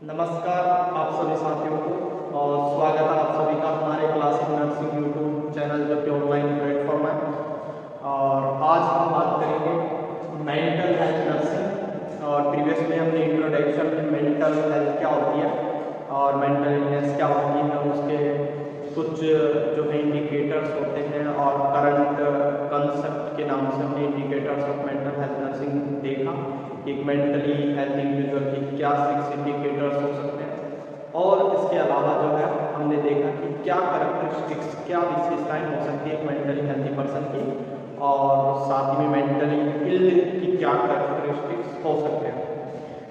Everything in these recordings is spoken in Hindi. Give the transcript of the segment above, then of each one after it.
नमस्कार आप सभी साथियों को और स्वागत है आप सभी का हमारे क्लासिक नर्सिंग यूट्यूब चैनल जो कि ऑनलाइन प्लेटफॉर्म है। और आज हम बात करेंगे मेंटल हेल्थ नर्सिंग। और प्रीवियस में हमने इंट्रोडक्शन में मेंटल हेल्थ क्या होती है और मेंटल इलनेस क्या होती है, उसके कुछ जो है इंडिकेटर्स होते हैं और करंट कंसेप्ट के नाम से हमने indicators of mental health nursing देखा। एक मेंटली हेल्थ इंडिविजुअल की क्या 6 इंडिकेटर्स हो सकते हैं और इसके अलावा जो है हमने देखा कि क्या कैरेक्टरिस्टिक्स, क्या विशेषताएं हो सकती है एक मेंटली हेल्थी पर्सन की, और साथ ही में मेंटली इल की क्या कैरेक्टरिस्टिक्स हो सकते हैं।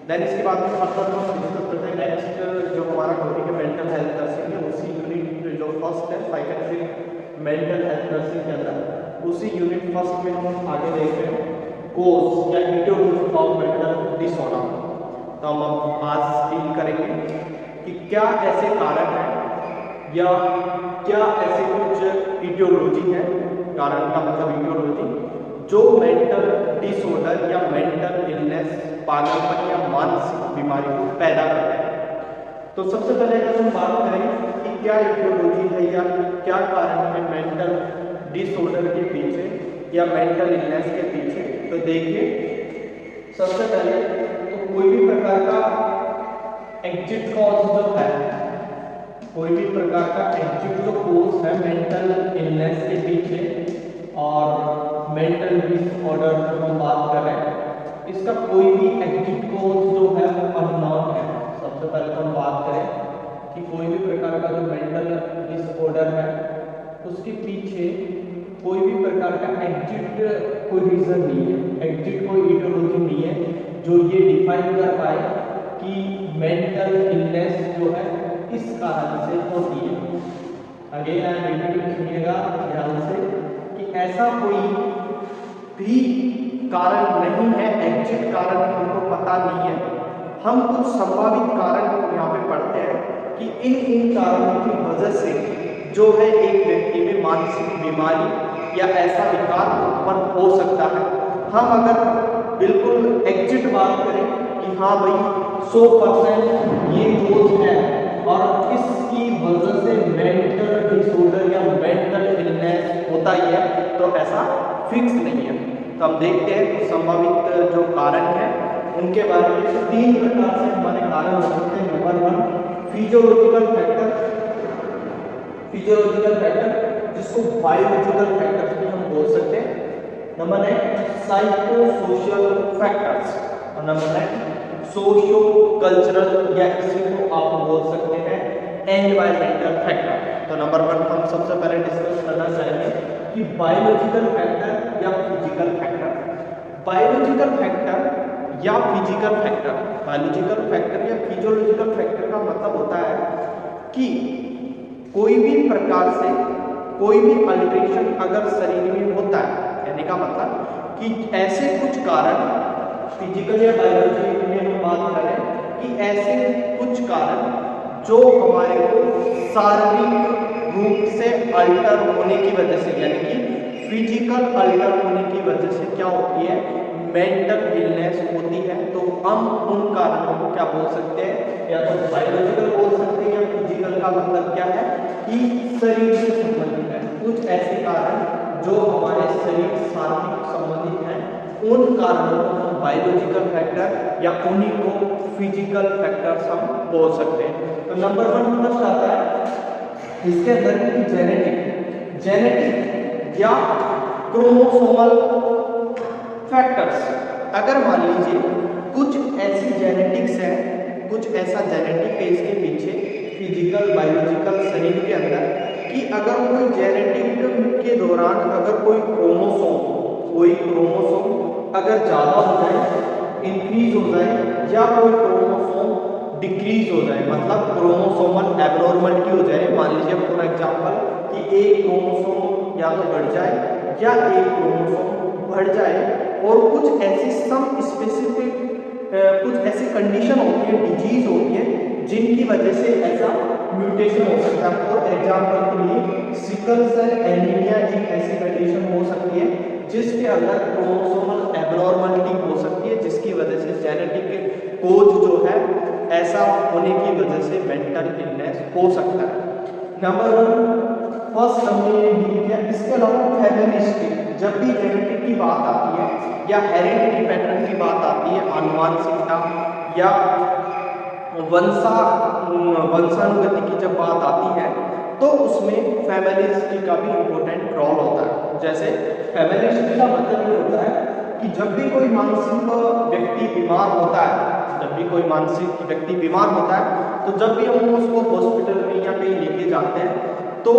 देन इसके बाद में फर्दर हम डिस्कस करते हैं नेक्स्ट जो हमारा टॉपिक है मेंटल हेल्थ नर्सिंग है, उसी यूनिट जो फर्स्ट है साइकेट्रिक मेंटल हेल्थ नर्सिंग के अंदर उसी यूनिट फर्स्ट में हम आगे देख रहे हैं कोज या इटियोलॉजी ऑफ मेंटल डिसऑर्डर। तो हम आज डील करेंगे कि क्या ऐसे कारक हैं या क्या ऐसे कुछ इटियोलॉजी है, कारण का मतलब इटियोलॉजी, जो मेंटल डिसऑर्डर या मेंटल इलनेस, पागलपन या मानसिक बीमारी को पैदा करते हैं। तो सबसे पहले अगर हम बात करें कि क्या इटियोलॉजी है या क्या कारण है मेंटल डिसऑर्डर के पीछे या मेंटल इलनेस के पीछे, तो देखिए सबसे पहले तो कोई भी प्रकार का एग्जिट कॉज जो है, कोई भी प्रकार का एग्जिट जो कॉज है मेंटल इलनेस के पीछे और मेंटल डिसऑर्डर जो हम बात कर रहे हैं, इसका कोई भी एग्जिट कॉज जो है वो अननोन है। सबसे पहले तो हम बात करें कि कोई भी प्रकार का जो मेंटल डिसऑर्डर है उसके पीछे कोई भी प्रकार का एग्जिट कोई रीजन नहीं है, एग्जिट कोई इटियोलॉजी नहीं है जो ये डिफाइन कर पाए कि मेंटल इलनेस जो है इस कारण से होती है। अगेन आई एम रिपीटिंग, सुनिएगा ध्यान से कि ऐसा कोई भी कारण नहीं है, एग्जिट कारण हमको पता नहीं है। हम कुछ संभावित कारण यहाँ पे पढ़ते हैं कि इन कारणों की वजह से जो है एक व्यक्ति में मानसिक बीमारी या ऐसा विकार उत्पन्न हो सकता है। हम अगर बिल्कुल एग्जिट बात करें कि हाँ भाई 100% ये कोज है और इसकी वजह से मेंटल डिसऑर्डर या मेंटल इलनेस होता ही है, तो ऐसा फिक्स नहीं है। तो हम देखते हैं तो संभावित जो कारण है उनके बारे में 3 प्रकार से हमारे कारण हो सकते हैं। Number 1 physiological factor, physiological factor जिसको बायोलॉजिकल फैक्टर्स भी हम बोल सकते हैं। नंबर 2 साइको सोशल फैक्टर्स और नंबर 3 सोशियो कल्चरल या इसी को आप बोल सकते हैं एनवायरमेंटल फैक्टर। तो नंबर 1 हम सबसे पहले डिस्कस करना चाहेंगे कि बायोलॉजिकल फैक्टर या फिजिकल फैक्टर। बायोलॉजिकल फैक्टर या फिजिकल फैक्टर, बायोलॉजिकल फैक्टर या फिजियोलॉजिकल फैक्टर का मतलब होता है कि कोई भी प्रकार से कोई भी अल्ट्रेशन अगर शरीर में होता है, यानी का मतलब कि ऐसे कुछ कारण फिजिकल या बायोलॉजी में हम बात करें कि ऐसे कुछ कारण जो हमारे को शारीरिक रूप से अल्टर होने की वजह से, यानी कि फिजिकल अल्टर होने की वजह से क्या होती है, मेंटल इलनेस होती है। तो हम उन कारणों को क्या बोल सकते हैं, या तो बायोलॉजिकल बोल सकते हैं या फिजिकल का मतलब क्या है कि शरीर से संबंधित है। कुछ ऐसे कारण जो हमारे शरीर शारीरिक संबंधित हैं, उन कारणों को हम बायोलॉजिकल फैक्टर या उन्हीं को फिजिकल फैक्टर्स हम बोल सकते हैं। तो नंबर 1 फर्स्ट आता है इसके अंदर की जेनेटिक या क्रोमोसोमल फैक्टर्स। अगर मान लीजिए कुछ ऐसी जेनेटिक्स है, कुछ ऐसा जेनेटिक है इसके पीछे फिजिकल बायोलॉजिकल शरीर के अंदर कि अगर कोई जेनेटिक के दौरान अगर कोई क्रोमोसोम अगर ज़्यादा हो जाए, इंक्रीज हो जाए, या कोई क्रोमोसोम डिक्रीज हो जाए, मतलब क्रोमोसोमल एब्नॉर्मलिटी हो जाए। मान लीजिए फॉर एग्जांपल कि एक क्रोमोसोम या तो बढ़ जाए या एक क्रोमोसोम बढ़ जाए, और कुछ ऐसी सम स्पेसिफिक कुछ ऐसी कंडीशन होती है, डिजीज होती है, जिनकी वजह से ऐसा म्यूटेशन हो सकता है। फॉर एग्जांपल के लिए सिकल सेल एनीमिया एक ऐसी कंडीशन हो सकती है जिसके अंदर क्रोमोसोमल एब्नॉर्मलिटी हो सकती है, जिसकी वजह से जेनेटिक कोज जो है ऐसा ऐसा होने की वजह से मेंटल इलनेस हो सकता है। नंबर 1 फर्स्ट हमने डील किया। इसके अलावा फैमिली हिस्ट्री, जब भी जेनेटिक की बात आती है या हेरिडिटी पैटर्न की बात आती है, आनुवांशिकता या वंशानुगति की जब बात आती है तो उसमें फैमिली हिस्ट्री का भी इम्पोर्टेंट रोल होता है। जैसे फैमिली हिस्ट्री का मतलब ये होता है कि जब भी कोई मानसिक व्यक्ति बीमार होता है, जब भी कोई मानसिक व्यक्ति बीमार होता है तो जब भी हम उसको हॉस्पिटल में या कहीं लेके जाते हैं तो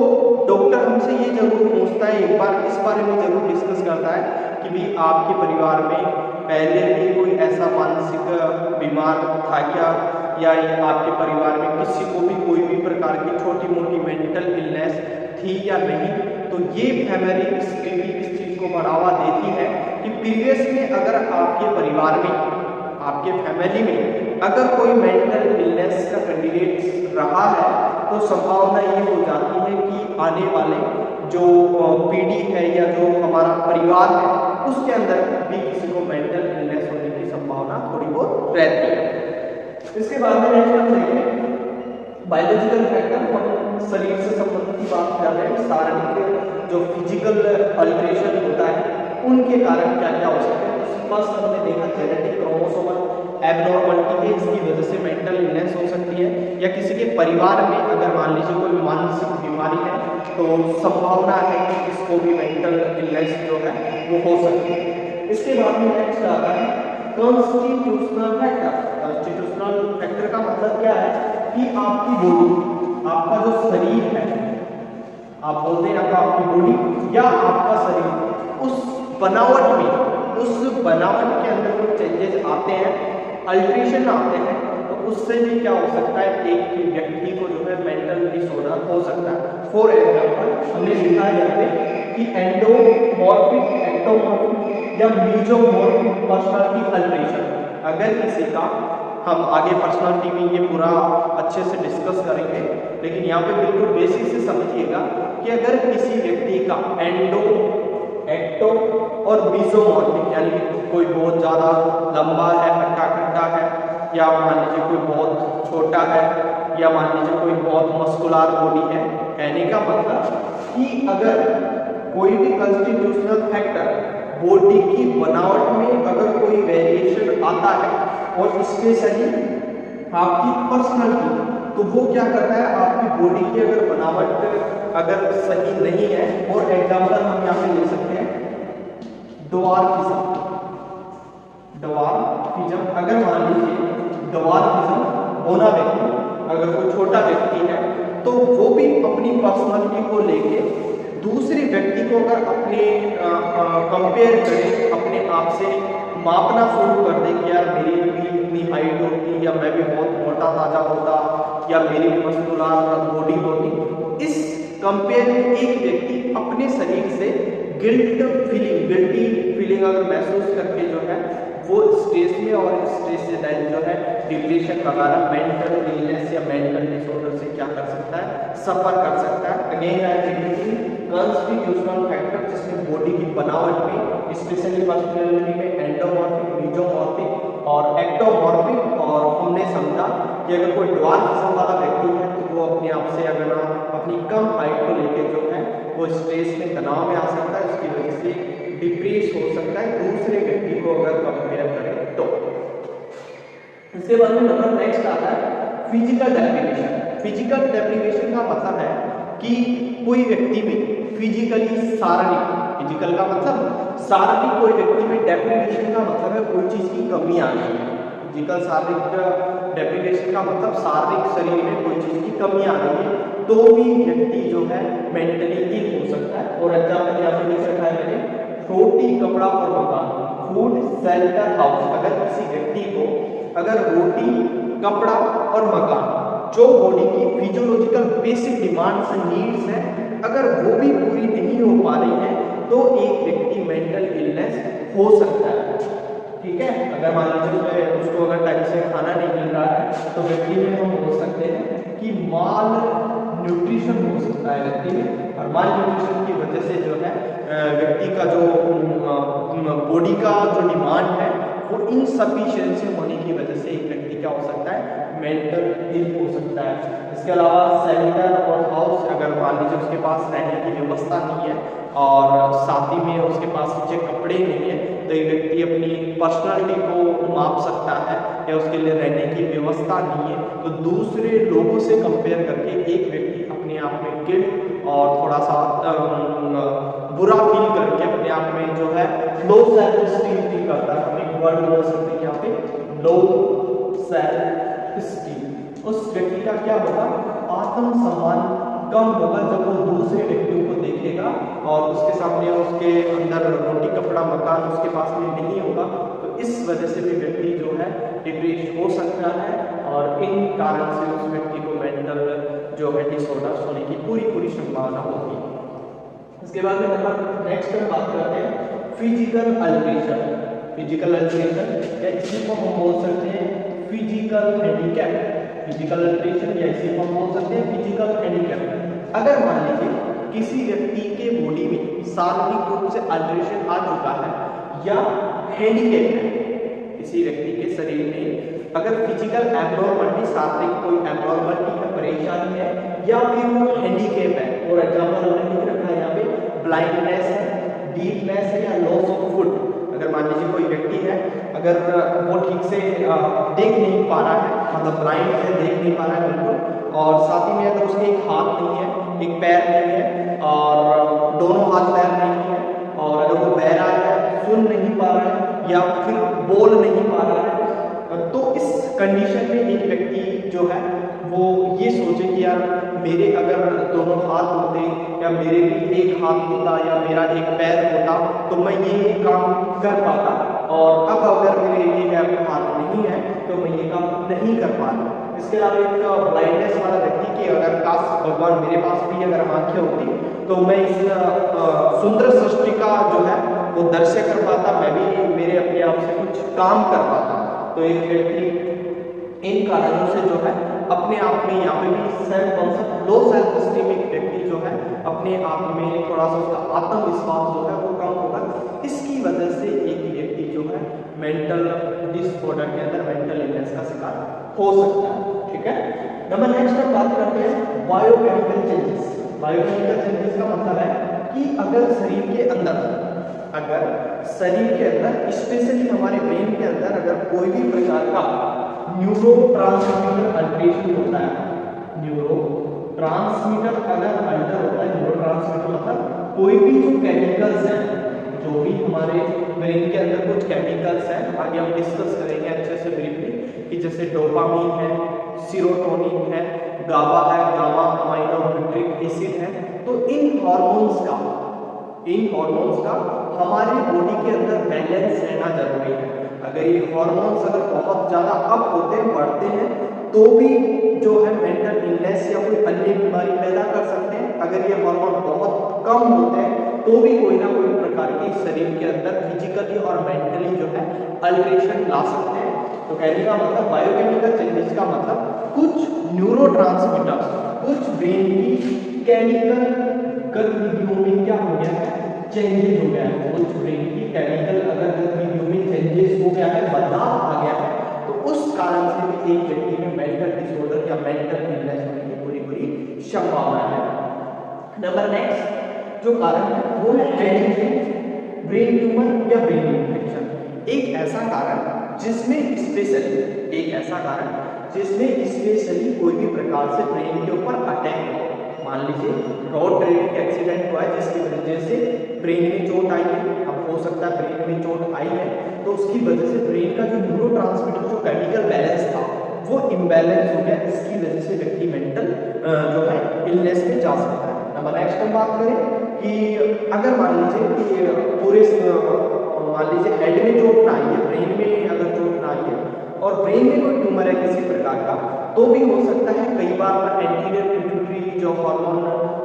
डॉक्टर हमसे ये जरूर पूछता है, एक बार इस बारे में जरूर डिस्कस करता है कि भी आपके परिवार में पहले भी कोई ऐसा मानसिक बीमार था क्या, या आपके परिवार में किसी को भी कोई भी प्रकार की छोटी मोटी मेंटल इलनेस थी या नहीं। तो ये फैमिली हिस्ट्री इस चीज़ को बढ़ावा देती है कि प्रीवियस में अगर आपके परिवार में, आपके फैमिली में अगर कोई मेंटल इलनेस का कैंडिडेट रहा है तो संभावना ये हो जाती है कि आने वाले जो पीढ़ी है या जो हमारा परिवार है उसके अंदर भी किसी को मेंटल इलनेस होने की संभावना थोड़ी बहुत रहती है। इसके बाद में नेक्स्ट हम देखेंगे बायोलॉजिकल फैक्टर, शरीर से संबंधित की बात कर रहे हैं, शारीरिक जो फिजिकल अल्टरेशन होता है उनके कारण क्या क्या हो सकते हैं। फर्स्ट हमने देखा जेनेटिक क्रोमोसोमल एबनॉर्मलिटी है, इसकी वजह से मेंटल इलनेस हो सकती है, या किसी के परिवार में अगर मान लीजिए कोई मानसिक बीमारी है तो संभावना है कि इसको भी मेंटल इलनेस जो है वो हो सकती है। इसके बाद में नेक्स्ट आता है कॉन्स्टिट्यूशनल फैक्टर। कॉन्स्टिट्यूशनल फैक्टर का मतलब क्या है कि आपकी बॉडी, आपका जो शरीर है, आप बोलते हैं आपकी बॉडी या आपका शरीर, उस बनावट में, उस बनावट के अंदर कोई चेंजेस आते हैं, अल्ट्रेशन आते हैं, तो उससे भी क्या हो सकता है, एक व्यक्ति को जो है मेंटल डिसऑर्डर हो सकता है। फॉर एग्जाम्पल हमने लिखा है यहाँ पे कि एंडोमॉर्फिक, एक्टोमॉर्फिक या मीजोमॉर्फिक पर्सनालिटी अल्ट्रेशन। अगर किसी का, हम आगे पर्सनालिटी में ये पूरा अच्छे से डिस्कस करेंगे, लेकिन यहाँ पे बिल्कुल बेसिक से समझिएगा कि अगर किसी व्यक्ति का एंडो, एक्टो और मीजोमॉर्फिक, यानी कि कोई बहुत ज़्यादा लंबा है, हट्टा कट्टा है, या मान लीजिए कोई बहुत छोटा है, या मान लीजिए कोई बहुत मस्कुलर बॉडी है, कहने का मतलब कि अगर कोई भी कॉन्स्टिट्यूशनल फैक्टर बॉडी की बनावट में अगर कोई वेरिएशन आता है और स्पेशली आपकी पर्सनालिटी, तो वो क्या करता है, आपकी बॉडी की अगर बनावट अगर सही नहीं है, और एग्जांपल हम यहाँ पे ले सकते हैं ड्वार्फिज्म। ड्वार्फिज्म अगर मान लीजिए ड्वार्फिज्म होना व्यक्ति, अगर कोई छोटा व्यक्ति है तो वो भी अपनी पर्सनालिटी को लेके दूसरे व्यक्ति को अगर अपने कंपेयर करे, अपने आप से मापना शुरू कर दे कि यार मेरी भी इतनी हाइट होती, या मैं भी बहुत मोटा ताजा होता, या मेरी भी मस्कुलर बॉडी होती, इस कंपेयर में एक व्यक्ति अपने शरीर से गिल्टी फीलिंग अगर महसूस करके जो है वो स्ट्रेस में, और स्ट्रेस से देन जो है डिप्रेशन वगैरह मेंटल इलनेस या मेंटल डिसऑर्डर से क्या कर सकता है, सफर कर सकता है। Again I am repeating constitutional factor, जिसमें बॉडी की बनावट में, स्पेशली पर्सनालिटी में एंडोमॉर्फिक, मीजोमॉर्फिक और एक्टोमॉर्फिक, और हमने समझा कि अगर कोई ड्वार्फिज्म वाला व्यक्ति है तो वो अपने आप से अगर अपनी कम हाइट को लेकर जो है वो स्ट्रेस में, तनाव में आ सकता है, उसकी वजह से डिप्रेस हो सकता है दूसरे व्यक्ति को अगर कंपेयर करें तो। इसके बाद में नंबर नेक्स्ट आता है फिजिकल डेप्रिवेशन। फिजिकल डेप्रिवेशन का मतलब है कि कोई व्यक्ति में फिजिकली, शारीरिक, फिजिकल का मतलब शारीरिक, कोई व्यक्ति में डेप्रिवेशन का मतलब है कोई चीज की कमी आ गई है। फिजिकल शारीरिक डेप्रिवेशन का मतलब शारीरिक शरीर में कोई चीज की कमी आ गई है तो भी व्यक्ति जो है मेंटली इल हो सकता है। और एग्जाम्पल यहाँ पे लिख रखा है मैंने, रोटी, कपड़ा और मकान, फूड, शेल्टर, हाउस। अगर किसी व्यक्ति को अगर रोटी, कपड़ा और मकान, जो बॉडी की physiological basic demands and needs है, अगर वो भी पूरी नहीं हो पा रही है तो एक व्यक्ति मेंटल इलनेस हो सकता है। ठीक है, अगर मान लीजिए उसको अगर टाइम से खाना नहीं मिल रहा है तो व्यक्ति में हम बोल सकते हैं कि माल न्यूट्रिशन हो सकता है व्यक्ति में, और माल न्यूट्रिशन की वजह से जो है व्यक्ति का जो बॉडी का जो डिमांड है वो इनसफिशिएंसी होने की वजह से एक व्यक्ति क्या हो सकता है, मेंटल इल हो सकता है। इसके अलावा शेल्टर और हाउस, अगर मान लीजिए उसके पास रहने की व्यवस्था नहीं है और साथ ही में उसके पास अच्छे कपड़े नहीं है, तो ये व्यक्ति अपनी पर्सनालिटी को माप सकता है या उसके लिए रहने की व्यवस्था नहीं है, तो दूसरे लोगों से कंपेयर करके एक व्यक्ति अपने आप में गिल्ट और थोड़ा सा बुरा फील करके अपने आप में जो है लो सेल्फ स्टीम फील करता है। हम एक वर्ड बोल सकते हैं यहाँ पे, लो सेल्फ स्टीम। उस व्यक्ति का क्या होगा, आत्मसम्मान कम होगा जब वो दूसरे व्यक्तियों को देखेगा और उसके सामने उसके अंदर रोटी कपड़ा मकान उसके पास में नहीं होगा, तो इस वजह से भी व्यक्ति जो है डिप्रेस हो सकता है और इन कारण से उस व्यक्ति को मेंटल जो है डिसऑर्डर होने की पूरी संभावना होगी। इसके बाद में नेक्स्ट में बात करते हैं फिजिकल अल्टरेशन। फिजिकल अल्टरेशन या इसी को हम बोल सकते हैं फिजिकल हैंडीकैप। फिजिकल अल्टरेशन या इसी को हम बोल सकते हैं फिजिकल हैंडीकैप। अगर मान लीजिए किसी व्यक्ति के बॉडी में शारीरिक रूप से अल्टरेशन आ चुका है या हैंडीकैप है, किसी व्यक्ति के शरीर में अगर फिजिकल एब्नॉर्मलिटी, शारीरिक कोई एब्नॉर्मलिटी है, परेशानी है या फिर वो हैंडीकैप है, फॉर एग्जांपल हमने लिख रखा है यहाँ पे ब्लाइंडनेस है, डीफनेस है या लॉस ऑफ फुट। अगर मान लीजिए कोई व्यक्ति है, अगर वो ठीक से देख नहीं पा रहा है, मतलब ब्लाइंड है, देख नहीं पा रहा है बिल्कुल, और साथ ही में अगर उसके एक हाथ नहीं है, एक पैर नहीं है और दोनों हाथ पैर नहीं है, और अगर वो बहरा है, सुन नहीं पा रहा है या फिर बोल नहीं पा रहा है, तो इस कंडीशन में एक व्यक्ति जो है वो ये सोचे कि यार मेरे अगर दोनों हाथ होते या मेरे भी एक हाथ होता या मेरा एक पैर होता तो मैं ये काम कर पाता, और अब अगर मेरे ये हाथ नहीं है तो मैं ये काम नहीं कर पाता। इसके अलावा एक ब्लाइंडनेस वाला व्यक्ति की अगर काश भगवान मेरे पास भी अगर आंखें होती तो मैं इस सुंदर सृष्टि का जो है वो दृश्य कर पाता, मैं भी मेरे अपने आप से कुछ काम कर पाता। तो एक व्यक्ति इन कारणों से जो है अपने आप में यहाँ पे भी self concept, low self esteem, एक व्यक्ति जो है अपने आप में थोड़ा सा उसका आत्मविश्वास जो है वो कम होगा। इसकी वजह से एक व्यक्ति जो है मेंटल डिसऑर्डर के अंदर, मेंटल इलनेस का शिकार हो सकता है। ठीक है, नंबर नेक्स्ट हम बात करते हैं बायोकेमिकल चेंजेस। बायोकेमिकल चेंजेस का मतलब है कि अगर शरीर के अंदर स्पेशली हमारे ब्रेन के अंदर अगर कोई भी प्रकार का न्यूरोट्रांसमीटर अल्टरेशन होता है, न्यूरोट्रांसमीटर अगर अल्टर होता है, न्यूरोट्रांसमीटर मतलब कोई भी जो केमिकल्स हैं, जो भी हमारे ब्रेन के अंदर कुछ केमिकल्स हैं, आगे हम डिस्कस करेंगे अच्छे से ब्रीफली, कि जैसे डोपामीन है, सीरोटोनिन है, गाबा है, गामा अमाइनोब्यूटिक एसिड है, तो इन हार्मोन्स का हमारे बॉडी के अंदर बैलेंस रहना जरूरी है। अगर ये हार्मोन्स अगर बहुत ज़्यादा अप होते हैं, बढ़ते हैं, तो भी जो है मेंटल इलनेस या कोई अन्य बीमारी पैदा कर सकते हैं। अगर ये हार्मोन बहुत कम होते हैं तो भी कोई ना कोई प्रकार की शरीर के अंदर फिजिकली और मेंटली जो है अल्टरेशन ला सकते हैं। तो कहने का मतलब बायोकेमिकल चेंजेस का मतलब कुछ न्यूरोट्रांसमीटर्स, कुछ ब्रेन की केमिकल गतिविधियों में क्या हो गया है, चेंजेस हो गया है। कुछ ब्रेन की केमिकल अगर गतिविधियों में चेंजेस हो गया है, बदलाव आ गया है, तो उस कारण से भी एक व्यक्ति में मेंटल डिसऑर्डर या मेंटल इलनेस होने की पूरी संभावना है। नंबर नेक्स्ट जो कारण है वो है ब्रेन ट्यूमर या ब्रेन इन्फेक्शन। एक ऐसा कारण जिसमें स्पेशली कोई भी प्रकार से ब्रेन के ऊपर अटैक हो। मान लीजिए रोड ट्रैफिक एक्सीडेंट हुआ है जिसकी वजह से ब्रेन में चोट आई है, अब हो सकता है ब्रेन में चोट आई है तो उसकी वजह से ब्रेन का जो न्यूरोट्रांसमीटर जो केमिकल बैलेंस था वो इम्बैलेंस हो गया, इसकी वजह से व्यक्ति मेंटल जो है इलनेस में जा सकता है। नंबर नेक्स्ट हम बात करें कि अगर मान लीजिए कि पूरे मान लीजिए हेड में चोट ना आई है, ब्रेन में अगर चोट ना आई है और ब्रेन में कोई ट्यूमर है किसी प्रकार का, तो भी हो सकता है कई बार एंटीरियर पिट्यूटरी जो हार्मोन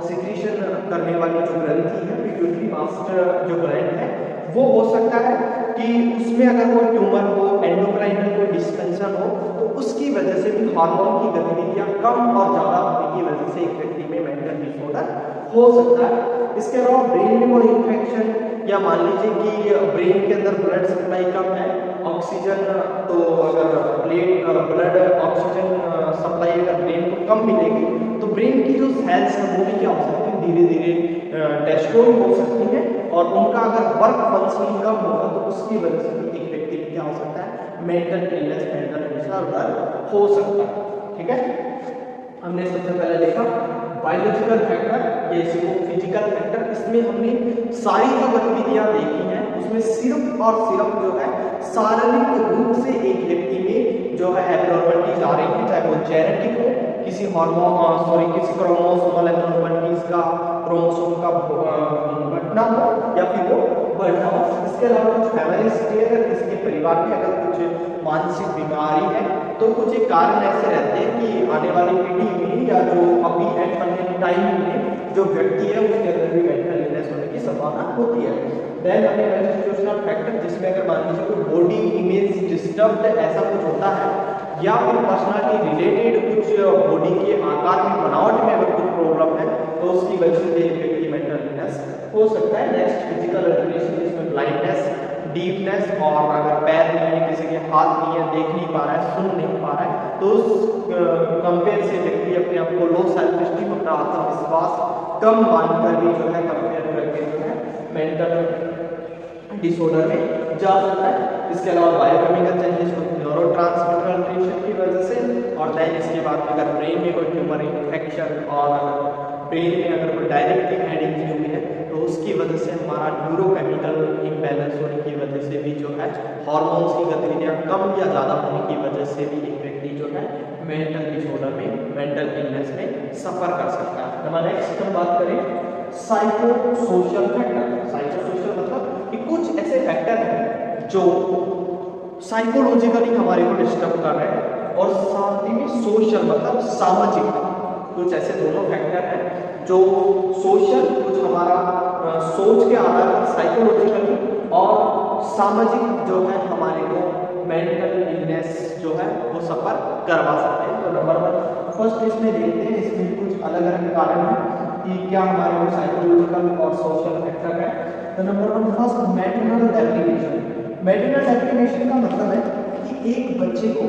सिक्रीशन करने वाली जो ग्रंथि है, पिट्यूटरी मास्टर जो ग्लैंड है, वो हो सकता है कि उसमें अगर कोई ट्यूमर हो, एंडोक्राइनल कोई डिस्फंक्शन हो, तो उसकी वजह से भी हार्मोन की गतिविधियां कम और ज़्यादा होने की वजह से एक व्यक्ति में मेंटल डिसऑर्डर हो सकता है। इसके अलावा ब्रेन में कोई इन्फेक्शन या मान लीजिए कि ब्रेन के अंदर ब्लड सप्लाई कम है, ऑक्सीजन, तो अगर ब्लड ऑक्सीजन सप्लाई अगर ब्रेन को कम मिलेगी तो ब्रेन की जो सेल्स हैं वो भी क्या हो सकती है, धीरे धीरे डेस्ट्रॉय हो सकती है, और उनका अगर वर्क फंक्शनिंग कम होगा तो उसकी वजह से भी एक व्यक्ति में क्या हो सकता है, मेंटल इलनेस, मेंटल डिसऑर्डर हो सकता है। ठीक है, हमने सबसे पहले देखा बायोलॉजिकल फैक्टर, ये फिजिकल फैक्टर। इसमें हमने सारी जो गतिविधियां देखी हैं उसमें सिर्फ और सिर्फ जो है शारीरिक रूप से एक व्यक्ति में जो है एब्नॉर्मलिटीज आ रही है, चाहे वो जेनेटिक हो, किसी किसी क्रोमोसोमल एब्नॉर्मलिटीज का, क्रोमोसोम का घटना हो या फिर वो बढ़ना हो। इसके अलावा कुछ फैमिली हिस्ट्री, अगर किसी के परिवार में अगर कुछ मानसिक बीमारी है तो कुछ एक कारण ऐसे रहते हैं कि आने वाली पीढ़ी में या जो अभी एट टाइम में जो व्यक्ति है उसके अंदर भी मेंटल इलनेस होने की संभावना होती है। देन हमने सिचुएशनल फैक्टर, जिसमें अगर मान लीजिए कोई बॉडी इमेज डिस्टर्ब्ड ऐसा कुछ होता है या फिर पर्सनालिटी रिलेटेड कुछ बॉडी के आकार में, बनावट में अगर कुछ प्रॉब्लम है तो उसकी वजह से व्यक्ति मेंटल इलनेस हो सकता है। नेक्स्ट फिजिकल अल्टरेशन, जिसमें ब्लाइंडनेस, डीफनेस, और अगर पैर नहीं है, किसी के हाथ नहीं है, देख नहीं पा रहा है, सुन नहीं पा रहा है, तो उस कंपेयर से व्यक्ति अपने आप को लो सेल्फ एस्टीम, अपना आत्मविश्वास कम मानकर भी जो है कंपेयर करके जो है मेंटल डिसऑर्डर में जा सकता है। इसके अलावा बायोकेमिकल चेंजेस, न्यूरोट्रांसमीटर अल्टरेशन की वजह से, और देन इसके बाद अगर ब्रेन में कोई ट्यूमर इन्फेक्शन और ब्रेन में अगर कोई डायरेक्टली हेड इंजरी हुई है तो उसकी वजह से हमारा न्यूरोकेमिकल इम्बैलेंस होने की वजह से भी जो है हार्मोन्स की गतिविधियां कम या ज़्यादा होने की वजह से भी एक व्यक्ति जो है मेंटल डिसऑर्डर में, मेंटल इलनेस में सफर कर सकता है। हमारे नेक्स्ट हम बात करें psycho social factor. Psycho social मतलब कि कुछ ऐसे फैक्टर हैं जो साइकोलॉजिकली हमारे को डिस्टर्ब कर रहे हैं, और साथ ही में सोशल मतलब सामाजिक, कुछ ऐसे दोनों फैक्टर हैं जो सोशल, कुछ हमारा सोच के आधार पर साइकोलॉजिकली, और सामाजिक जो है हमारे को मेंटल इलनेस जो है वो सफर करवा सकते हैं। तो नंबर 1 फर्स्ट इसमें देखते हैं, इसमें कुछ अलग अलग कारण हैं कि क्या हमारे को साइकोलॉजिकल और सोशल फैक्टर है। तो number 1 first maternal deprivation. Maternal deprivation का मतलब है कि एक बच्चे को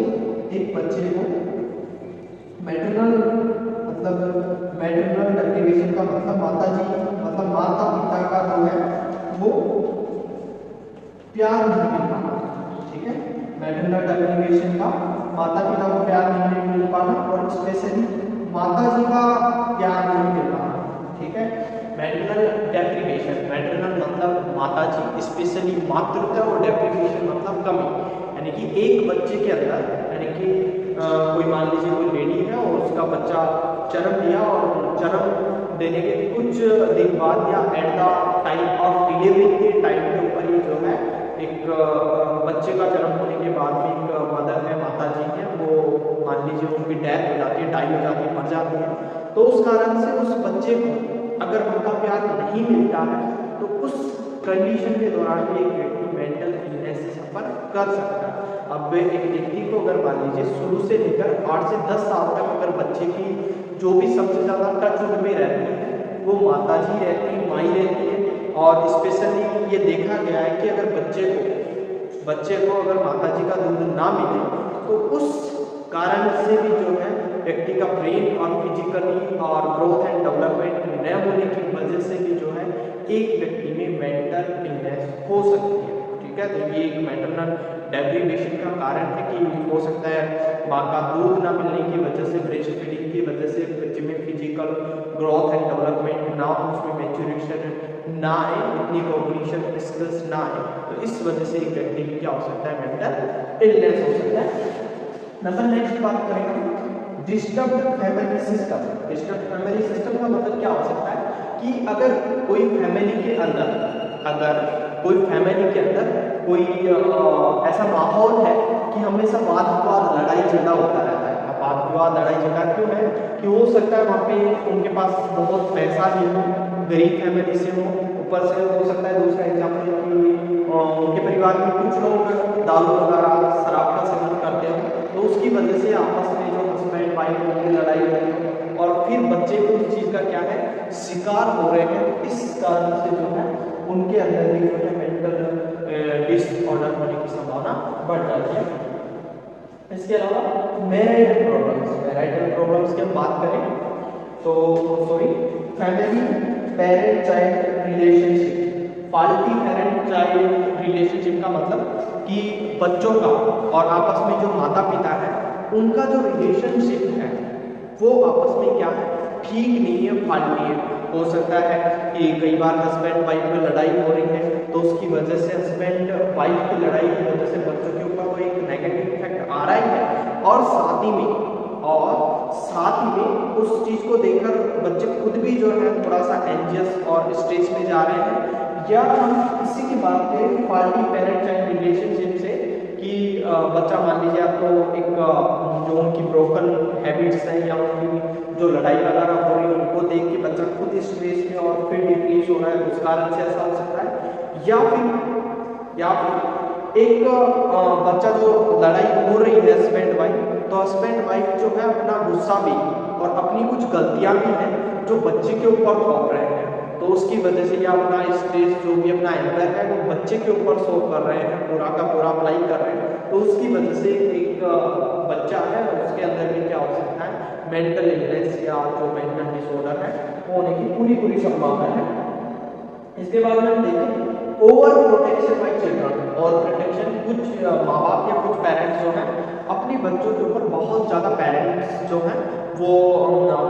मैटरनल डेप्रिवेशन का मतलब माता पिता का जो है वो प्यार नहीं मिल पाना। ठीक है, मैटरनल डेप्रिवेशन का माता पिता को प्यार नहीं मिल पाना, और स्पेशली माता जी का प्यार नहीं मिल पाना। ठीक है, मैटरनल डेप्रिवेशन, मैटरनल मतलब माता जी, स्पेशली मातृत्व, और डेप्रिवेशन मतलब कमी, यानी कि एक बच्चे के अंदर, यानी कि कोई मान लीजिए कोई लेडी है और उसका बच्चा जन्म लिया, और जन्म देने के कुछ दिन बाद या at the time of delivery के टाइम के ऊपर ही जो है एक बच्चे का जन्म होने के बाद भी एक मदर है, माता जी है, वो मान लीजिए उनकी डेथ हो जाती है, डाई हो जाती है, मर जाती है, तो उस कारण से उस बच्चे को अगर उनका प्यार नहीं मिलता है तो उस कंडीशन के दौरान भी एक व्यक्ति मेंटल इलनेस से सफर कर सकता है। अब एक व्यक्ति को अगर मान लीजिए शुरू से लेकर 8 से 10 साल तक अगर बच्चे की जो भी सबसे ज़्यादा टच में रहती है वो माता जी रहती है, माई रहती है, और स्पेशली ये देखा गया है कि अगर बच्चे को अगर माता जी का दूध ना मिले तो उस कारण से भी जो है व्यक्ति का ब्रेन और फिजिकली और ग्रोथ एंड डेवलपमेंट न होने की वजह से भी जो है एक व्यक्ति में मेंटल इलनेस हो सकती है। ठीक है, तो ये एक मैटरनल डेप्रिवेशन का कारण है कि हो सकता है माँ का दूध ना मिलने की वजह से, ब्रेस्ट फीडिंग की वजह से बच्चे में फिजिकल ग्रोथ एंड डेवलपमेंट ना हो, उसमें मैच्योरेशन ना आए, इतनी कॉग्निशन स्किल्स ना आए, तो इस वजह से एक व्यक्ति में क्या हो सकता है, मेंटल इलनेस हो सकता है। नंबर नेक्स्ट बात करेंगे disturbed family system. Disturbed family system का मतलब क्या हो सकता है कि अगर कोई फैमिली के अंदर कोई ऐसा माहौल है कि हमेशा वाद विवाद लड़ाई झगड़ा होता रहता है। वाद विवाद लड़ाई झगड़ा क्यों है कि हो सकता है वहाँ पे उनके पास बहुत पैसा ही हो, गरीब फैमिली से हो, ऊपर से हो सकता है दूसरा एग्जाम्पल कि उनके परिवार में कुछ लोग दारू वगैरह शराब का सेवन करते हो, तो उसकी वजह से आपस में जो हस्बैंड वाइफ होंगे लड़ाई होगी और फिर बच्चे को उस चीज़ का क्या है शिकार हो रहे हैं। इस कारण से जो है उनके अंदर भी जो है मेंटल डिसऑर्डर होने की संभावना बढ़ जाती है। इसके अलावा मैराइटल प्रॉब्लम्स की हम बात करें तो family parent child relationship. Faulty parent child relationship का मतलब कि बच्चों का और आपस में जो माता पिता है उनका जो रिलेशनशिप है वो आपस में क्या है, ठीक नहीं है, फॉल्टी है। हो सकता है कि कई बार हस्बैंड वाइफ में लड़ाई हो रही है तो उसकी वजह से हस्बैंड वाइफ की लड़ाई की वजह से बच्चों के ऊपर कोई एक नेगेटिव इफेक्ट आ रहा ही है, और साथ ही में उस चीज़ को देखकर बच्चे खुद भी जो है थोड़ा सा एंजियस और स्ट्रेस में जा रहे हैं। या हम इसी की बात करें फॉल्टी पेरेंट चाइल्ड रिलेशनशिप से कि बच्चा मान लीजिए आपको एक जो उनकी ब्रोकन हैबिट्स हैं या उनकी जो लड़ाई वगैरह हो रही है उनको देख के बच्चा खुद स्ट्रेस में और फिर डिप्रेस हो रहा है, उस कारण से ऐसा हो सकता है। या फिर एक बच्चा जो लड़ाई हो रही है हस्बैंड वाइफ, तो हस्बैंड वाइफ जो है अपना गुस्सा भी और अपनी कुछ गलतियां भी हैं जो बच्चे के ऊपर थोप रहे हैं, तो उसकी वजह से या अपना स्ट्रेस जो भी अपना एंगर है वो बच्चे के ऊपर शो कर रहे हैं, पूरा का पूरा अप्लाई कर रहे हैं। तो उसकी वजह से एक बच्चा है उसके अंदर भी क्या हो सकता है, मेंटल इलनेस या जो मेंटल डिसऑर्डर है होने की पूरी संभावना है। इसके बाद में हम देखें ओवर प्रोटेक्शन बाय चिल्ड्रन। और प्रोटेक्शन, कुछ माँ बाप या कुछ पेरेंट्स जो हैं अपने बच्चों के ऊपर बहुत ज़्यादा पेरेंट्स जो हैं वो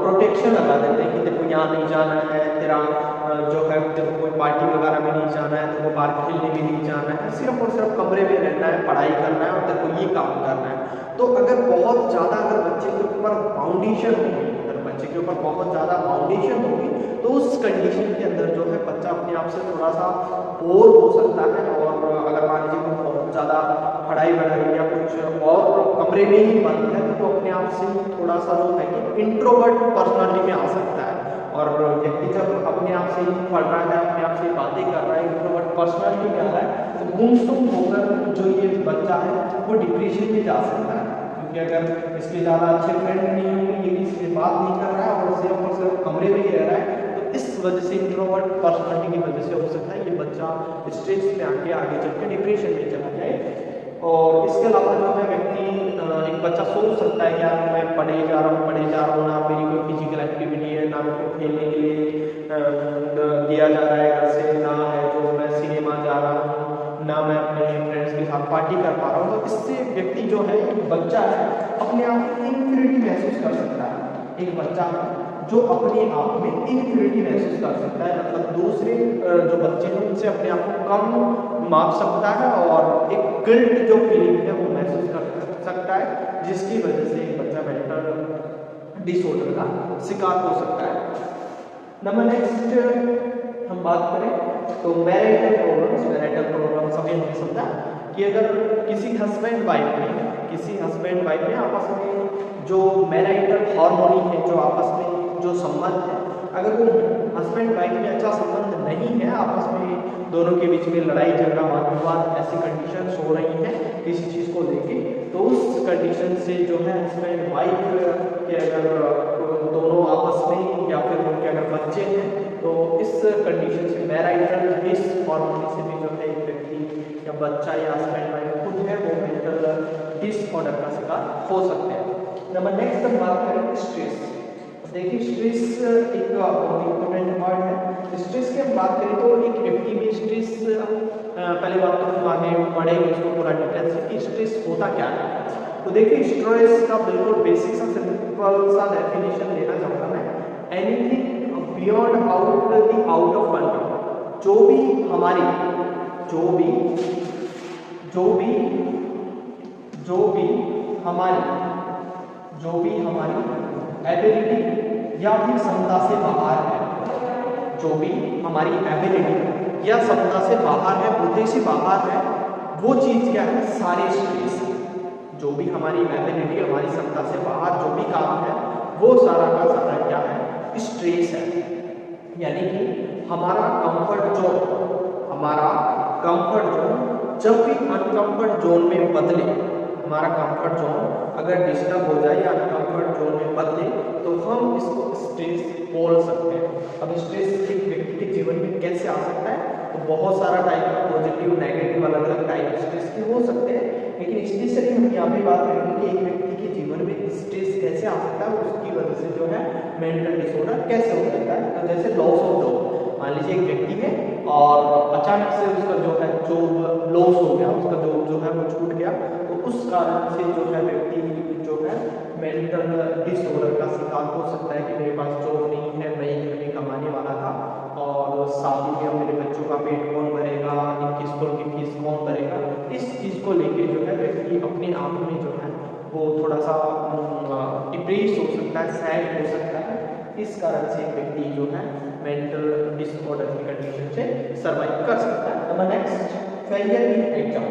प्रोटेक्शन लगा देते हैं कि देखो यहाँ नहीं जाना है, तेरा जो है तेरे कोई पार्टी वगैरह में नहीं जाना है, तेरे को बाहर खेलने भी नहीं जाना है, सिर्फ और सिर्फ कमरे में रहना है, पढ़ाई करना है और तेरे को ये काम करना है। तो अगर बहुत ज़्यादा अगर बच्चे के ऊपर फाउंडेशन होगी, अगर बच्चे के ऊपर बहुत ज़्यादा फाउंडेशन होगी तो उस कंडीशन के अंदर जो है बच्चा अपने आप से थोड़ा सा बोर हो सकता है। और अगर मान लीजिए वो बहुत ज़्यादा पढ़ाई बढ़ाई या कुछ और कमरे में ही बंद है तो अपने आप से थोड़ा सा जो है कि इंट्रोवर्ट पर्सनालिटी में आ सकता है। और व्यक्ति जब अपने आप से ही पढ़ रहा है, अपने आप से बातें कर रहा है, इंट्रोवर्ट पर्सनालिटी में आ रहा है, तो गुमसुम होकर जो ये बच्चा है वो डिप्रेशन में जा सकता है, क्योंकि अगर इसके ज़्यादा अच्छे फ्रेंड नहीं होंगे, ये भी इससे बात नहीं कर रहा है और सिर्फ कमरे में ही रह रहा है, तो इस वजह से इंट्रोवर्ट पर्सनालिटी की वजह से हो सकता है ये बच्चा स्ट्रेस में आगे चल के डिप्रेशन में चला जाए। और इसके अलावा जो है व्यक्ति एक बच्चा सोच सकता है कि यार मैं पढ़े जा रहा हूँ, ना मेरी कोई फिजिकल एक्टिविटी है, ना मेरे को खेलने के लिए दिया जा रहा है घर से, ना है जो मैं सिनेमा जा रहा हूँ, ना मैं अपने फ्रेंड्स के साथ पार्टी कर पा रहा हूँ। तो इससे व्यक्ति जो है एक बच्चा है अपने आप में इनफीरियरिटी महसूस कर सकता है। एक बच्चा जो अपने आप में इनफीरियरिटी महसूस कर सकता है, मतलब दूसरे जो बच्चे हैं उनसे अपने आप को कम माप सकता है और एक गिल्ट जो फीलिंग है वो महसूस कर सकता है, जिसकी वजह से एक बच्चा मेंटल डिसऑर्डर का शिकार हो सकता है। नंबर नेक्स्ट हम बात करें तो मैरिटल प्रॉब्लम्स अभी हमने समझा कि अगर किसी हस्बैंड वाइफ में आपस में जो मैरिटल हार्मोनी है, जो आपस में जो संबंध है, अगर वो हस्बैंड वाइफ में अच्छा संबंध नहीं है, आपस में दोनों के बीच में लड़ाई झगड़ा वाद विवाद ऐसी कंडीशंस हो रही हैं किसी चीज़ को लेके, तो उस कंडीशन से जो है हस्बैंड वाइफ के अगर दोनों आपस में या फिर उनके अगर बच्चे हैं तो इस कंडीशन से मैरिटल डिसहार्मनी से भी जो है एक व्यक्ति या बच्चा या हस्बैंड वाइफ खुद है वो मेंटल डिसऑर्डर का शिकार हो सकते हैं। नंबर नेक्स्ट हम बात करें स्ट्रेस। देखिए स्ट्रेस एक बहुत इम्पोर्टेंट वर्ड है। स्ट्रेस की हम बात करें तो एक व्यक्ति में स्ट्रेस, पहले बात तो हम आगे पढ़ेंगे इसको पूरा डिटेल से कि स्ट्रेस होता क्या है। तो देखिए स्ट्रेस का बिल्कुल बेसिक सा सिंपल सा डेफिनेशन देना चाहूँगा मैं, anything beyond out of control, जो भी हमारी एबिलिटी या फिर क्षमता से बाहर है, जो भी हमारी एबिलिटी या क्षमता से बाहर है, बुद्धि से बाहर है, वो चीज़ क्या है, सारे स्ट्रेस। जो भी हमारी एबिलिटी, हमारी क्षमता से बाहर जो भी काम है वो सारा का सारा क्या है, स्ट्रेस है। यानी कि हमारा कंफर्ट जोन जब भी अनकंफर्ट जोन में बदले, हमारा कंफर्ट जोन अगर डिस्टर्ब हो जाए या अनकंफर्ट जोन में बदले तो हम इसको स्ट्रेस बोल सकते हैं। अब स्ट्रेस एक व्यक्ति के जीवन में कैसे आ सकता है, तो बहुत सारा टाइप का पॉजिटिव नेगेटिव अलग अलग टाइप स्ट्रेस के हो सकते हैं, लेकिन स्पेशली हम यहाँ पे बात करेंगे कि एक व्यक्ति के जीवन में स्ट्रेस कैसे आ सकता है, उसकी वजह से जो है मेंटल डिसऑर्डर कैसे हो सकता है। तो जैसे लॉस ऑफ जॉब, मान लीजिए एक व्यक्ति है और अचानक से उसका जो है जॉब लॉस हो गया, उसका जॉब जो है वो छूट गया, तो उस कारण से जो है व्यक्ति जो है मेंटल डिसऑर्डर का शिकार हो सकता है कि मेरे पास जॉब नहीं है, मैं घर में कमाने वाला था और साथ ही में मेरे बच्चों का पेट कौन भरेगा, इनकी स्कूल की फीस कौन भरेगा। इस चीज़ को लेके जो है व्यक्ति अपने आप में जो है वो थोड़ा सा डिप्रेस हो सकता है, सैड हो सकता है। इस कारण से एक व्यक्ति जो है मेंटल डिसऑर्डर की कंडीशन से सर्वाइव कर सकता है। Number next, failure in exam.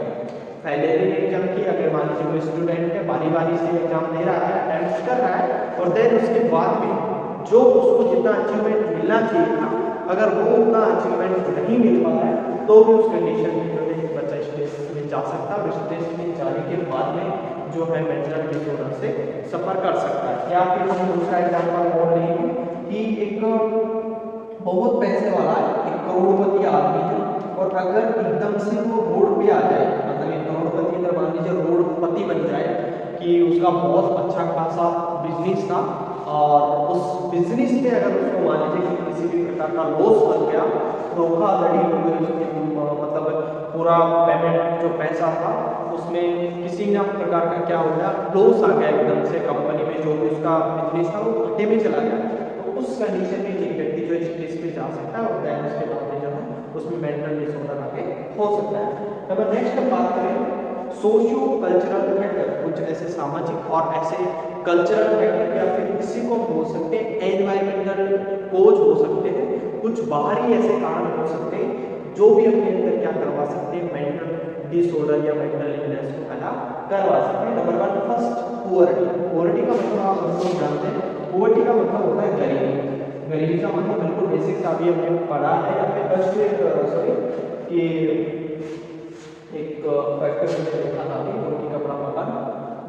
Failure in exam की अगर मान लीजिए कोई स्टूडेंट है बारी बारी से एग्जाम दे रहा है, अटेम्प्ट कर रहा है, और देन उसके बाद भी जो उसको जितना अचीवमेंट मिलना चाहिए था, अगर वो उतना अचीवमेंट नहीं मिल पा रहा है, तो भी उस कंडीशन में जो है बच्चा स्ट्रेस में जा सकता है, और स्ट्रेस में जाने के बाद में जो है मेंटल डिसऑर्डर से सफर कर सकता है। या फिर हम दूसरा एग्जाम्पल और लेंगे कि एक बहुत पैसे वाला एक करोड़पति आदमी है, और अगर एकदम से वो रोड पे आ जाए, मतलब एक करोड़पति अगर मान लीजिए रोडपति बन जाए कि उसका बहुत अच्छा खासा बिजनेस था, और उस बिजनेस में अगर उसको मान लीजिए कि किसी भी प्रकार का लॉस बन गया, धोखाधड़ी हो गई उसकी, मतलब पूरा पेमेंट जो पैसा था उसमें किसी न प्रकार का क्या हो गया, लॉस आ गया एकदम से कंपनी में, जो भी उसका बिजनेस था वो घाटे में चला गया, तो उस कंडीशन में एक व्यक्ति जो स्ट्रेस में जा सकता है, और दैन उसके बाद में जो है उसमें मेंटल डिसऑर्डर आगे हो सकता है। नंबर नेक्स्ट हम बात करें सोशियो कल्चरल फैक्टर, कुछ ऐसे सामाजिक और ऐसे कल्चरल फैक्टर या फिर किसी को बोल सकते हैं एनवायरमेंटल कोज हो सकते हैं, कुछ बाहरी ऐसे कारण हो सकते हैं जो भी अपने अंदर क्या करवा सकते हैं, मेंटल डिसऑर्डर या मेंटल इलनेस को पैदा करवा सकते हैं। Number one, first poverty. Poverty का मतलब आप लोग जानते हैं, पुअर्टी का मतलब होता है गरीबी। गरीबी का मतलब बिल्कुल बेसिक सा भी हमने पढ़ा है, या फिर सॉरी कि एक फैक्टर मैंने देखा था अभी, पुअर्टी का बड़ा मकान,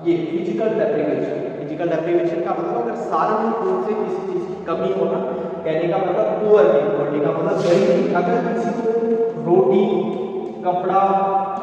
ये फिजिकल डेप्रिवेशन। फिजिकल डेप्रिवेशन का मतलब अगर शारीरिक रूप से किसी चीज की कमी होना, कहने का मतलब पुअर्टी। पुअर्टी का मतलब गरीबी। अगर किसी को रोटी, कपड़ा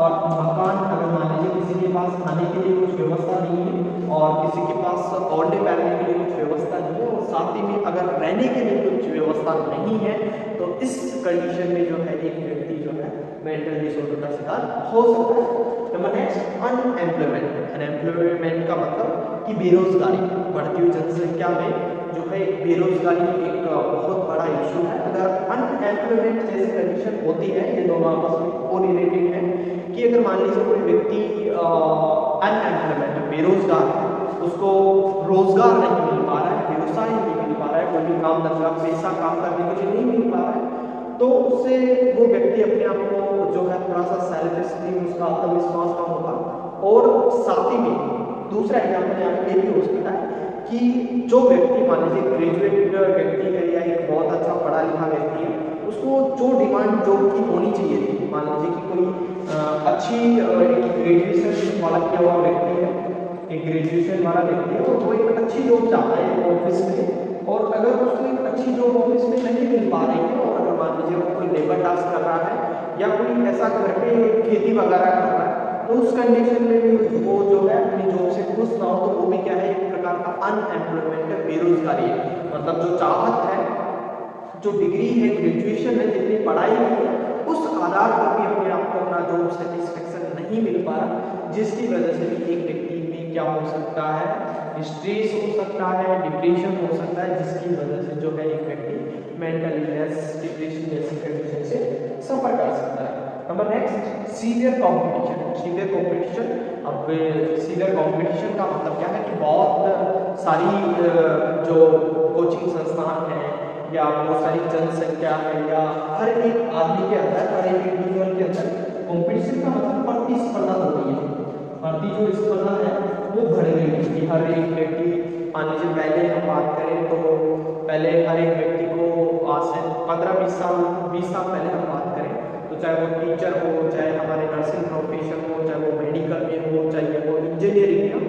और मकान, अगर मान लीजिए किसी के पास खाने के लिए कुछ व्यवस्था नहीं है, और किसी के पास ओढ़ने बैठने के लिए कुछ व्यवस्था नहीं है, और साथ ही में अगर रहने के लिए कुछ व्यवस्था नहीं है, तो इस कंडीशन में जो है एक व्यक्ति जो है मेंटल डिसऑर्डर का शिकार हो सकता है। Number next, unemployment. अनएम्प्लॉयमेंट का मतलब कि बेरोजगारी। बढ़ती हुई जनसंख्या में जो है बेरोजगारी एक बहुत बड़ा इशू है। अगर अनएम्प्लॉयमेंट जैसी कंडीशन होती है, ये दोनों आपस में कोरिलेटेड है, कि अगर मान लीजिए कोई व्यक्ति अनएम्प्लॉयमेंट बेरोजगार है, उसको रोजगार नहीं मिल पा रहा है, व्यवसाय नहीं मिल पा रहा है, कोई भी काम धंधा पैसा काम करने के लिए नहीं मिल पा रहा है, तो उससे वो व्यक्ति अपने आप को जो है थोड़ा सा सेल्फ एस्टीम, उसका आत्मविश्वास कम होगा। और साथ ही में दूसरा एग्जाम्पल यहाँ पे भी हो सकता है कि जो व्यक्ति मान लीजिए ग्रेजुएट व्यक्ति है या एक बहुत अच्छा पढ़ा लिखा व्यक्ति है, उसको जो डिमांड जॉब की होनी चाहिए थी, मान लीजिए कि कोई अच्छी ग्रेजुएशन वाला किया हुआ व्यक्ति है, एक ग्रेजुएशन वाला व्यक्ति है, और वो एक अच्छी जॉब चाहता है ऑफिस में, और अगर उसको एक अच्छी जॉब ऑफिस में नहीं मिल पा रही है, और अगर मान लीजिए वो कोई लेबर टास्क कर रहा है या कोई ऐसा घर पे खेती वगैरह कर रहा है, तो उस कंडीशन में भी वो जो है अपनी जॉब से खुश ना हो, तो वो भी क्या है, एक प्रकार का अनएम्प्लॉयमेंट है, बेरोजगारी है। मतलब जो चाहत है, जो डिग्री है, ग्रेजुएशन है, जितनी पढ़ाई है, उस आधार पर भी अपने आप को अपना जॉब सेटिस्फेक्शन नहीं मिल पा रहा, जिसकी वजह से भी एक व्यक्ति में क्या हो सकता है, स्ट्रेस हो सकता है, डिप्रेशन हो सकता है, जिसकी वजह से जो है एक व्यक्ति मेंटल इलनेस, डिप्रेशन जैसी कंडीशन से सफर कर सकता है। Number next, severe competition. Severe competition, अब सीवियर कॉम्पिटिशन का मतलब क्या है कि बहुत सारी जो कोचिंग संस्थान है या बहुत सारी जनसंख्या है, या हर एक आदमी के अंदर, हर एक इंडिविजुअल के अंदर कॉम्पिटिशन का मतलब प्रतिस्पर्धा हो रही है। प्रति जो स्पर्धा है वो बढ़ गई है कि हर एक व्यक्ति, मान लीजिए पहले हम बात करें तो पहले हर एक व्यक्ति को आज से 15-20 साल पहले हम बात करें तो चाहे वो टीचर हो, चाहे हमारे नर्सिंग प्रोफेशन हो, चाहे वो मेडिकल में हो, चाहे वो इंजीनियरिंग में हो,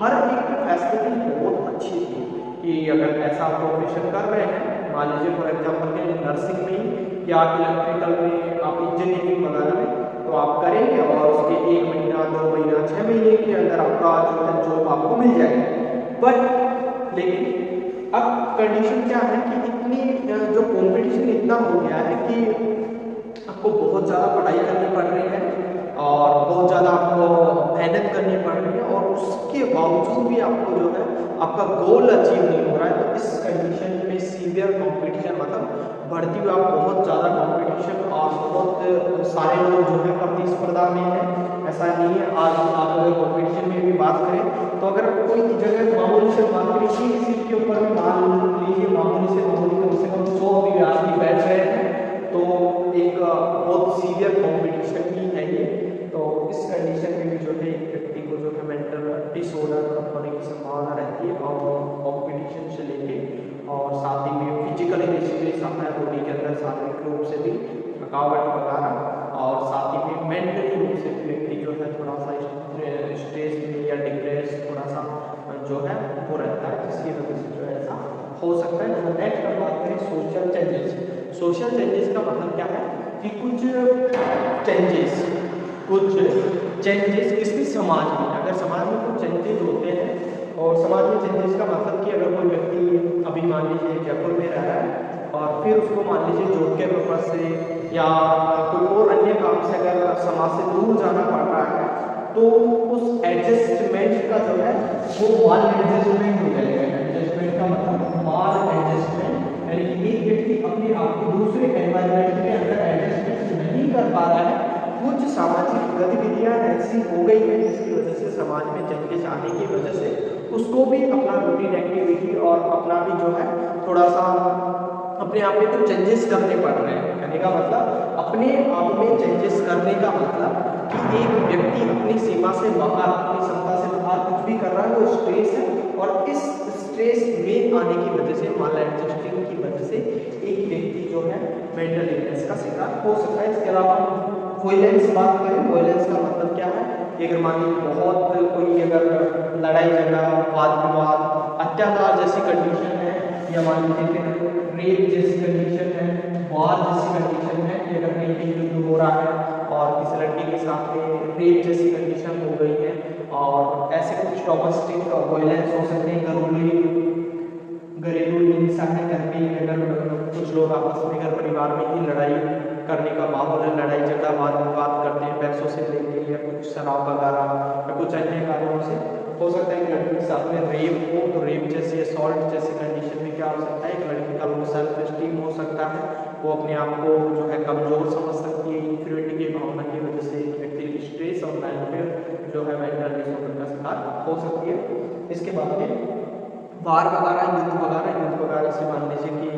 हर एक फैसिलिटी बहुत अच्छी थी कि अगर ऐसा प्रोफेशन कर रहे हैं, मान लीजिए फॉर एग्जाम्पल के नर्सिंग में ही या इलेक्ट्रिकल में, आप इंजीनियरिंग वगैरह में तो आप करेंगे और उसके 1 महीना 2 महीना 6 महीने के अंदर आपका जो है जॉब आपको मिल जाएगी। बट लेकिन अब कंडीशन क्या है कि इतनी जो कंपटीशन इतना हो गया है कि आपको बहुत ज़्यादा पढ़ाई करनी पड़ रही है और बहुत ज़्यादा आपको मेहनत करनी पड़ रही है, और उसके बावजूद भी आपको जो है आपका गोल अचीव नहीं हो रहा है। तो इस कंडीशन में सीवियर कंपटीशन, मतलब बढ़ती हुई आप बहुत ज़्यादा कंपटीशन और बहुत सारे लोग जो है प्रतिस्पर्धा में है, ऐसा नहीं है। आज आप अगर कंपटीशन में भी बात करें तो अगर कोई जगह मामूली से बात करें कि सीट के ऊपर में मान लीजिए मामूली से मामूली कम से कम 100 भी आदमी बैठ रहे हैं, तो एक बहुत सीवियर कंपटीशन ही है ये। तो इस कंडीशन में भी जो है एक व्यक्ति को जो है मेंटल डिसऑर्डर होने की संभावना रहती है, और कंपटीशन से लेके और साथ ही में फिजिकली डिस्ट्रेस आता है बॉडी के अंदर, शारीरिक रूप से भी थकावट वगैरह, और साथ ही में मेंटली रूप से व्यक्ति जो है थोड़ा सा स्ट्रेस में या डिप्रेस थोड़ा सा जो है वो रहता है, जिसकी वजह से जो है ऐसा हो सकता है। तो नेक्स्ट हम बात करें सोशल चेंजेस। सोशल चेंजेस का मतलब क्या है कि कुछ चेंजेस किसी समाज में, अगर समाज में कुछ चेंजेस होते हैं, और समाज में चेंजेस का मतलब कि अगर कोई व्यक्ति अभी मान लीजिए जयपुर में रह रहा है और फिर उसको मान लीजिए जॉब के पर्पज से या कोई और अन्य काम से अगर समाज से दूर जाना पड़ रहा है, तो उस एडजस्टमेंट का जो है वो माल एडजस्टमेंट हो जाएगा। एडजस्टमेंट का मतलब माल एडजस्टमेंट, यानी कि एक व्यक्ति अपने आप को दूसरे एनवायरनमेंट के अंदर एडजस्टमेंट नहीं कर पा रहा है। कुछ सामाजिक गतिविधियां ऐसी हो गई हैं जिसकी वजह से समाज में चेंजेस आने की वजह से उसको भी अपना रूटीन एक्टिविटी और अपना भी जो है थोड़ा सा अपने आप में कुछ चेंजेस करने पड़ रहे हैं। कहने का मतलब अपने आप में चेंजेस करने का मतलब कि एक व्यक्ति अपनी सीमा से बाहर, अपनी क्षमता से बाहर कुछ भी कर रहा है, वो स्ट्रेस है, और इस स्ट्रेस में आने की वजह से, माल एडजस्टिंग की वजह से एक व्यक्ति जो है मेंटल इलनेस का शिकार हो सकता है। इसके अलावा वॉयलेंस बात करें, वॉयलेंस का मतलब क्या है कि अगर मान लीजिए बहुत कोई अगर लड़ाई झगड़ा, वाद विवाद, अत्याचार जैसी कंडीशन है, या मान लीजिए रेप जैसी कंडीशन है, वार जैसी कंडीशन है कि अगर कहीं पे युद्ध हो रहा है और किसी लड़की के साथ में रेप जैसी कंडीशन हो गई है, और ऐसे कुछ डोमेस्टिक वायलेंस हो सकते हैं, घरेलू हिंसा है, घर पे अगर कुछ लोग आपस में घर परिवार में ही लड़ाई करने का माहौल है, लड़ाई झगड़ा वाद विवाद करते हैं पैसों से लेके, या कुछ शराब वगैरह या कुछ अन्य कारणों से हो सकता है कि लड़की के साथ में रेप हो, तो रेप जैसे असॉल्ट जैसे कंडीशन में क्या हो सकता है, एक लड़की का लो सेल्फ एस्टीम हो सकता है, वो अपने आप को जो है कमजोर समझ सकती है, इन्फीरियरिटी की भावना की वजह से व्यक्ति की स्ट्रेस और मेंटल जो है मेंटल डिसऑर्डर का शिकार हो सकती है। इसके बाद में वार वगैरह, युद्ध वगैरह से मान लीजिए कि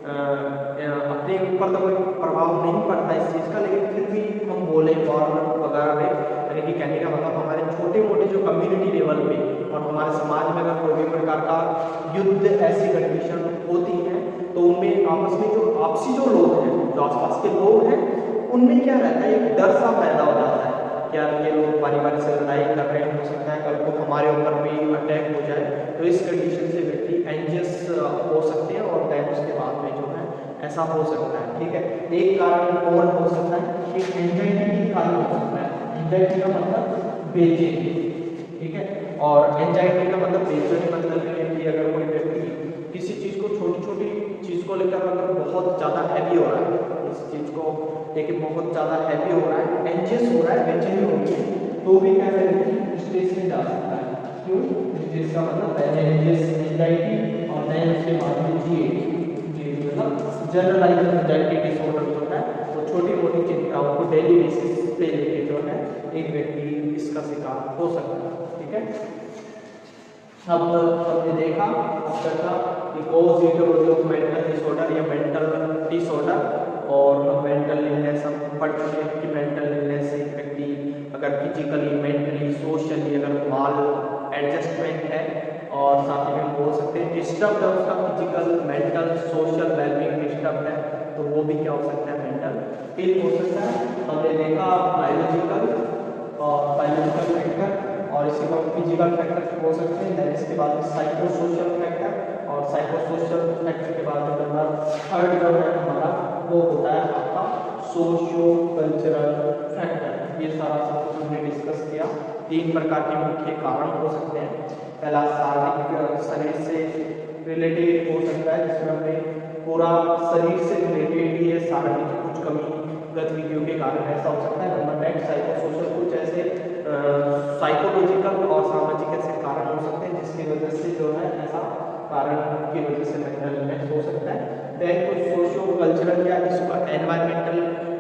अपने ऊपर तो कोई प्रभाव नहीं पड़ता इस चीज़ का, लेकिन फिर भी हम बोले वार वगैरह में, यानी कि कहने का मतलब हमारे छोटे मोटे जो कम्युनिटी लेवल पे और हमारे समाज में अगर कोई भी प्रकार का युद्ध ऐसी कंडीशन होती है, तो उनमें आपस में जो आपसी जो लोग हैं, जो आसपास के लोग हैं, उनमें क्या रहता है, एक डर सा पैदा हो जाता है कि यार ये लोग बारी से लड़ाई कर रहे हैं, हो सकता है कल को हमारे ऊपर भी अटैक हो जाए। तो इस कंडीशन से व्यक्ति एंजियस हो सकते हैं, और दैन उसके बाद में जो है ऐसा हो सकता है। ठीक है, एक कारण और हो सकता है कि एंजाइटी के कारण हो सकता है। एंजाइटी का मतलब बेचैनी, ठीक है, और एंजाइटी का मतलब बेचैनी मतलब ये है कि अगर कोई व्यक्ति किसी चीज़ को, छोटी चीज़ को लेकर मतलब बहुत ज़्यादा हैवी हो रहा है, इस चीज़ को लेकिन बहुत ज़्यादा हैवी हो रहा है, एंजियस हो रहा है, बेचैनी हो रही है, तो भी क्या है, स्ट्रेस में जा सकता है। क्यों? स्ट्रेस का मतलब पहले एंजियस, एंजाइटी, और देन उसके बाद में जीएडी, मतलब जनरलाइज्ड एंजाइटी डिसऑर्डर जो है, वो छोटी मोटी चिंताओं को डेली बेसिस पे लेके जो है एक व्यक्ति इसका शिकार हो सकता है। ठीक है, अब हमने देखा कि कोजिटिव ऑफ मेंटल डिसऑर्डर या मेंटल डिसऑर्डर, और मेंटल इलनेस हम पढ़ चुके हैं कि मेंटल इलनेस से व्यक्ति अगर फिजिकली, मेंटली, सोशली अगर माल एडजस्टमेंट है, और साथ ही में बोल सकते हैं डिस्टर्ब है, उसका physical, mental, social wellbeing disturb है, तो वो भी क्या हो सकता है, मेंटल इल हो सकता है। हमने देखा बायोलॉजिकल फैक्टर, और इसके बाद फिजिकल फैक्टर हो सकते हैं, देन इसके बाद साइको सोशल फैक्टर, और साइको सोशल फैक्टर के बाद में नंबर थर्ड जो है हमारा वो होता है सोशियो कल्चरल फैक्टर, ये सारा सब कुछ हमने डिस्कस किया। 3 प्रकार के मुख्य कारण हो सकते हैं। पहला शारीरिक, शरीर से रिलेटेड हो सकता है, जिसमें हमने पूरा शरीर से रिलेटेड ये शारीरिक कुछ कमी गतिविधियों के कारण ऐसा हो सकता है। नंबर नेक्स्ट साइको सोशल, कुछ ऐसे साइकोलॉजिकल और सामाजिक ऐसे कारण हो सकते हैं जिसकी वजह से जो है ऐसा कारण की वजह से मेंटल इलनेस हो सकता है। देन कुछ सोशियो कल्चरल या इसका एनवायरमेंटल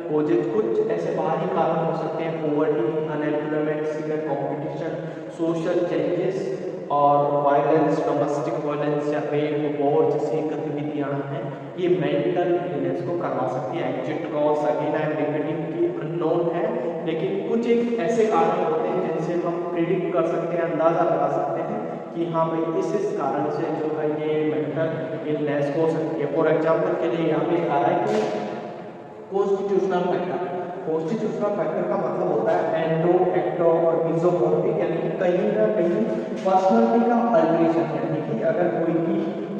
कोजेज, कुछ ऐसे बाहरी कारण हो सकते हैं, poverty, unemployment, severe competition, social changes और वायलेंस, डोमेस्टिक वायलेंस या रेप, वॉर जैसी गतिविधियां हैं, ये मेंटल इलनेस को करवा सकती है। Exit cause again I am repeating की अननोन है, लेकिन कुछ एक ऐसे कारण होते हैं जिनसे हम प्रिडिक्ट कर सकते हैं, अंदाजा लगा सकते हैं कि हाँ भाई इस कारण से जो है ये मेंटल इलनेस हो सकती है। फॉर एग्जाम्पल के लिए यहाँ पे आ रहा है कि कॉन्स्टिट्यूशनल फैक्टर। कॉन्स्टिट्यूशनल फैक्टर का मतलब होता है एंडो, एक्टो और मिजोमॉर्फिक, यानी कि कहीं ना कहीं पर्सनालिटी का अल्टरेशन, यानी कि अगर कोई भी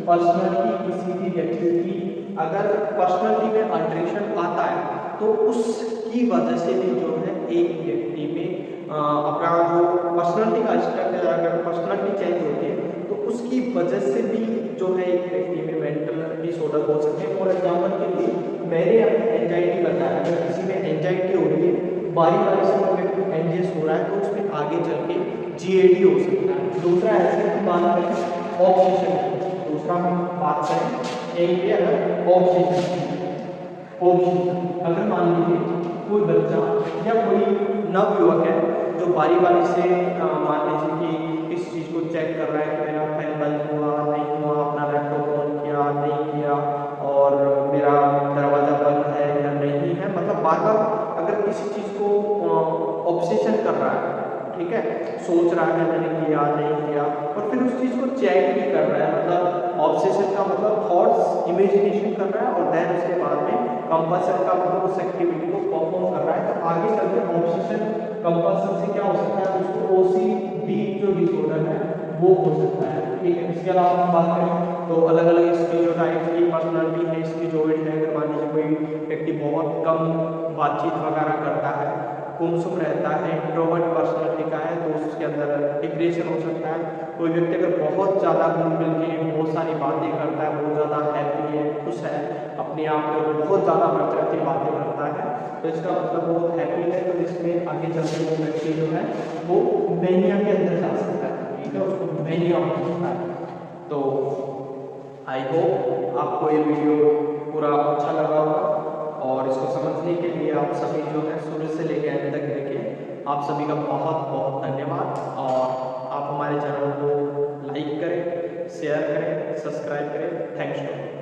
पर्सनालिटी किसी भी व्यक्ति की अगर पर्सनालिटी में अल्टरेशन आता है तो उसकी वजह से भी जो है एक व्यक्ति में अपना जो पर्सनालिटी का स्ट्रक्चर, अगर पर्सनालिटी चेंज होती है तो उसकी वजह से भी जो है एक व्यक्ति में मेंटल डिसऑर्डर हो सकते हैं। फॉर एग्जाम्पल के लिए मैंने एंजाइटी बताया, अगर किसी में एंजाइटी हो रही है, बारी बारी से कोई व्यक्ति एंजियस हो रहा है तो उसमें आगे चल के जीएडी हो सकता है। दूसरा ऐसे हम बात करें ऑब्सेशन, दूसरा हम बात करें एक अगर ऑब्सेशन, अगर मान लीजिए कोई बच्चा या कोई नवयुवक है जो बारी बारी से मान लीजिए कि इस चीज़ को चेक कर रहा है कि मेरा फैन बंद हुआ नहीं हुआ, अपना लैपटॉप ऑन किया नहीं किया, और मेरा दरवाज़ा बंद है या नहीं है, मतलब बार बार अगर किसी चीज़ को ऑब्सेशन कर रहा है, ठीक है, सोच रहा है मैंने किया नहीं किया, और फिर उस चीज़ को चेक भी कर रहा है, मतलब ऑब्सेशन का मतलब थॉट्स इमेजिनेशन कर रहा है, और देन उसके बाद में कंपल्सन का मतलब उस एक्टिविटी को परफॉर्म कर रहा है, तो आगे चल के ऑब्सेशन कंपल्सन से क्या हो सकता है, उसको ओसीडी जो डिसऑर्डर है वो हो सकता है। ठीक है, इसके अलावा हम बात करें तो अलग अलग इसकी जो टाइप की पर्सनालिटी है, इसकी जो है, अगर मान लीजिए कोई व्यक्ति बहुत कम बातचीत वगैरह करता है, गुमसुम रहता है, इंट्रोवर्ट पर्सनालिटी का है, तो उसके अंदर डिप्रेशन हो सकता है। कोई व्यक्ति अगर बहुत ज़्यादा घुल मिल के बहुत सारी बातें करता है, बहुत ज़्यादा हैप्पी है, खुश है, अपने आप में बहुत ज़्यादा बढ़ चढ़ के बातें करता है, तो इसका मतलब वो हैप्पी है, तो इसमें आगे चलकर वो व्यक्ति जो है वो मैनिया के अंदर जा सकता है। ठीक है, उसको मैनिया हो सकता है। तो आई होप आपको ये वीडियो पूरा अच्छा लगा होगा, और इसको समझने के लिए आप सभी जो है शुरू से लेकर अंत तक देखें। आप सभी का बहुत बहुत धन्यवाद, और आप हमारे चैनल को लाइक करें, शेयर करें, सब्सक्राइब करें। थैंक्स।